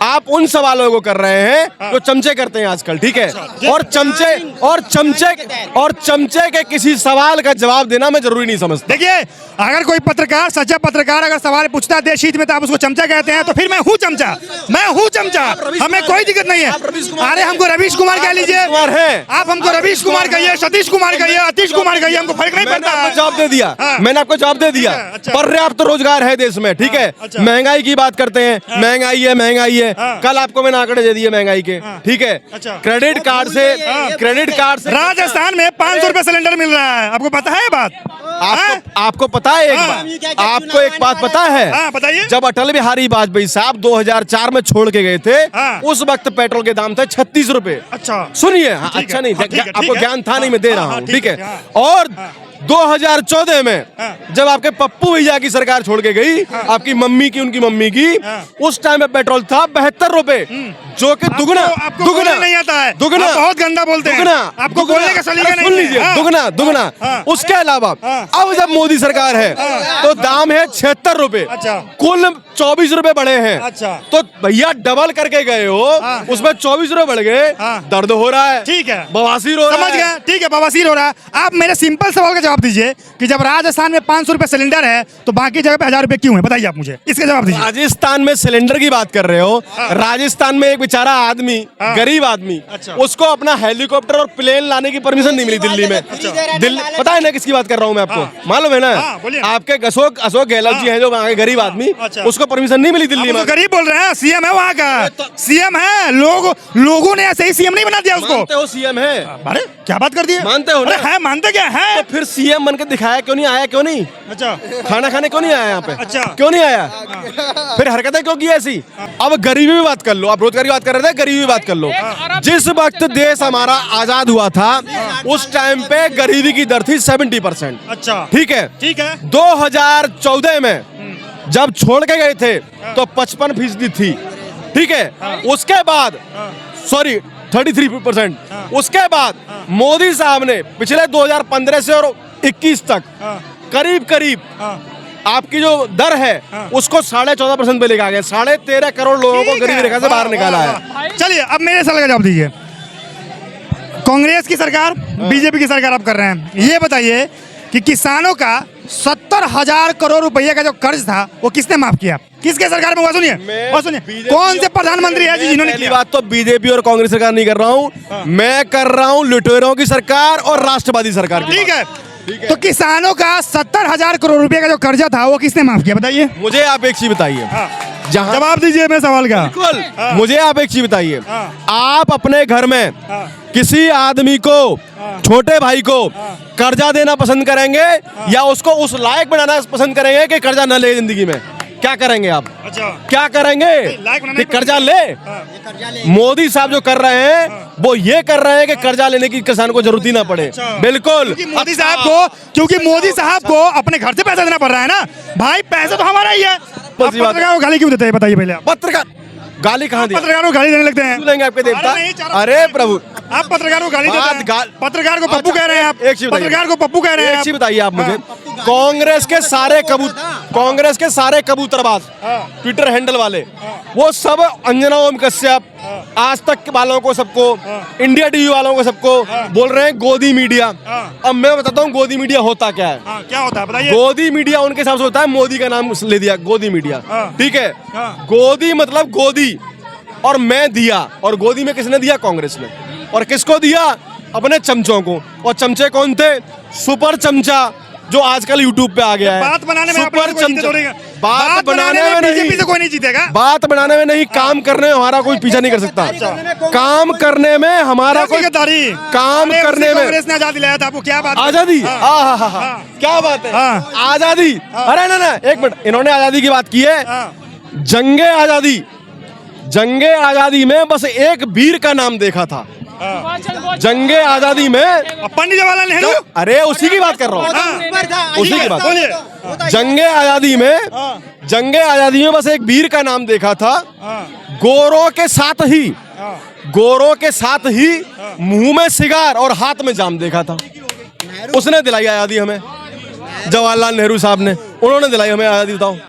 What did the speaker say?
आप उन सवालों को कर रहे हैं जो चमचे करते हैं आजकल, ठीक है। और चमचे के किसी सवाल का जवाब देना मैं जरूरी नहीं समझता। देखिए, अगर कोई पत्रकार, सच्चा पत्रकार अगर सवाल पूछता है देश हित में तो आप उसको चमचा कहते हैं, तो फिर मैं हूँ चमचा, हमें कोई दिक्कत नहीं है। अरे हमको रवीश कुमार कह लीजिए, आप हमको रवीश कुमार कहिए, सतीश कुमार कहिए, अतीश कुमार कहिए, हमको फर्क नहीं पड़ता है। जवाब दे दिया, मैंने आपको जवाब दे दिया। पर्याप्त रोजगार है देश में, ठीक है। महंगाई की बात करते हैं, महंगाई है। कल आपको मैंने आंकड़े दे दिए महंगाई के, ठीक है। क्रेडिट कार्ड से राजस्थान में 500 रुपए सिलेंडर मिल रहा है, आपको पता है बात? आपको पता है आपको एक बात पता है? बताइए। जब अटल बिहारी वाजपेयी साहब 2004 में छोड़ के गए थे, उस वक्त पेट्रोल के दाम थे 36 रुपए। अच्छा, सुनिए, अच्छा नहीं, आपको ज्ञान था नहीं, मैं दे रहा हूँ, ठीक है। और 2014 में जब आपके पप्पू भैया की सरकार छोड़ के गई, आपकी मम्मी की, उनकी मम्मी की, उस टाइम में पेट्रोल था 72 रुपए, जो कि दुगना नहीं आता है, दुगना, बहुत गंदा बोलते हैं, आपको बोलने का सलीका नहीं है। दुगना। उसके अलावा अब जब मोदी सरकार है तो दाम है 76 रुपए, कुल 24 रुपए बढ़े हैं। तो भैया डबल करके गए हो, उसमें 24 रुपए बढ़ गए, दर्द हो रहा है, ठीक है, बवासीर हो रहा है। समझ गया, ठीक है, बवासीर हो रहा है। आप मेरे सिंपल सवाल का जवाब दीजिए कि जब राजस्थान में 500 रुपए सिलेंडर है तो बाकी जगह पे 1000 रुपए क्यों है? बताइए आप मुझे, इसका जवाब दीजिए। राजस्थान में सिलेंडर की बात कर रहे हो, राजस्थान में एक बेचारा आदमी, गरीब आदमी, उसको अपना हेलीकॉप्टर और प्लेन लाने की परमिशन नहीं मिली दिल्ली में। दिल्ली, पता है ना किसकी बात कर रहा हूँ मैं आपको? मालूम है ना? आपके अशोक गहलोत जी हैं जो वहाँ के गरीब आदमी, उसको परमिशन नहीं मिली दिल्ली में। गरीब बोल रहे हैं, सीएम है वहाँ का, सीएम है। लोगों ने ऐसे ही सीएम नहीं बना दिया उसको। मानते हो सीएम है? अरे क्या बात कर दी है? मानते हो ना? है, मानते क्या है? तो फिर सीएम बन के दिखाया क्यों नहीं, आया क्यों नहीं? अच्छा, खाना खाने क्यों नहीं आया यहाँ पे? अच्छा, क्यों नहीं आया? फिर हरकतें क्यों की ऐसी? अब गरीबी की बात कर लो, आप रोजगार की बात कर रहे थे, गरीबी की बात कर लो। जिस वक्त देश हमारा आजाद हुआ था, उस टाइम पे गरीबी की दर थी 70%। अच्छा, ठीक है। 2014 में जब छोड़ के गए थे तो 55% थी, ठीक है। उसके बाद 33%। उसके बाद मोदी साहब ने पिछले 2015 से और 21 तक करीब आपकी जो दर है उसको 14.5% पे लेके आ गए। 13.5 करोड़ लोगों को गरीबी रेखा से बाहर निकाला है। चलिए, अब मेरे सवाल का जवाब दीजिए। कांग्रेस की सरकार, बीजेपी की सरकार आप कर रहे हैं, ये बताइए कि किसानों का 70,000 करोड़ रुपए का जो कर्ज था वो किसने माफ किया? किसके सरकार में हुआ? सुनिए, कौन से प्रधानमंत्री है जी जिन्होंने किया? बात तो बीजेपी और कांग्रेस सरकार नहीं कर रहा हूँ, मैं कर रहा हूँ लुटेरों की सरकार और राष्ट्रवादी सरकार की। ठीक है, तो किसानों का 70,000 करोड़ रुपए का जो कर्जा था वो किसने माफ किया? बताइए मुझे। आप एक चीज बताइए, जवाब दीजिए मेरे सवाल का। बिल्कुल, मुझे आप एक चीज बताइए, आप अपने घर में किसी आदमी को, छोटे भाई को कर्जा देना पसंद करेंगे या उसको उस लायक बनाना पसंद करेंगे कि कर्जा न ले जिंदगी में? क्या करेंगे आप? अच्छा, क्या करेंगे कि कर्जा ले? मोदी साहब जो कर रहे हैं वो ये कर रहे हैं कि कर्जा लेने की किसान को जरूरत ही ना पड़े। बिल्कुल, क्योंकि मोदी साहब को अपने घर से पैसा देना पड़ रहा है ना भाई, पैसा तो हमारा ही है। पत्रकारों को गाली क्यों देते हैं बताइए पहले आप? पत्रकार गाली कहाँ दी? पत्रकारों को गाली देने लगते हैं, लेंगे आपके देवता? अरे प्रभु, आप पत्रकार को गाली देते हैं, पत्रकार को पप्पू कह रहे हैं आप। एक चीज पत्रकार को पप्पू कह रहे हैं। एक चीज बताइए आप मुझे, कांग्रेस के सारे कबूतरबाज, ट्विटर हैंडल वाले, वो सब अंजना ओम कश्यप, आज तक वालों को, सबको, इंडिया टीवी वालों को, सबको बोल रहे हैं गोदी मीडिया। अब मैं बताता हूँ गोदी मीडिया होता क्या है। क्या होता है बताइए? गोदी मीडिया उनके हिसाब से होता है, मोदी का नाम ले दिया गोदी मीडिया, ठीक है। गोदी मतलब गोदी और मैं दिया, और गोदी में किसने दिया? कांग्रेस ने। और किसको दिया? अपने चमचों को। और चमचे कौन थे? सुपर चमचा जो आजकल यूट्यूब पे आ गया है। बात बनाने में सुपर चमचा, बात बनाने में बीजेपी से कोई नहीं जीतेगा। बात बनाने में नहीं, काम करने में हमारा कोई पीछा नहीं कर सकता। काम करने में हमारा कोई, काम करने में कांग्रेस ने आजादी लाया था, आपको क्या बात? आजादी, क्या बात है? आजादी, अरे ना एक मिनट, इन्होंने आजादी की बात की है। जंगे आजादी में बस एक वीर का नाम देखा था। जंगे आजादी में पंडित जवाहरलाल नेहरू, अरे उसी की बात कर रहा हूँ, उसी की बात। जंगे आजादी में बस एक वीर का नाम देखा था। गोरों के साथ ही मुंह में सिगार और हाथ में जाम देखा था। उसने दिलाई आजादी हमें, जवाहरलाल नेहरू साहब ने, उन्होंने दिलाई हमें आजादी। बताओ।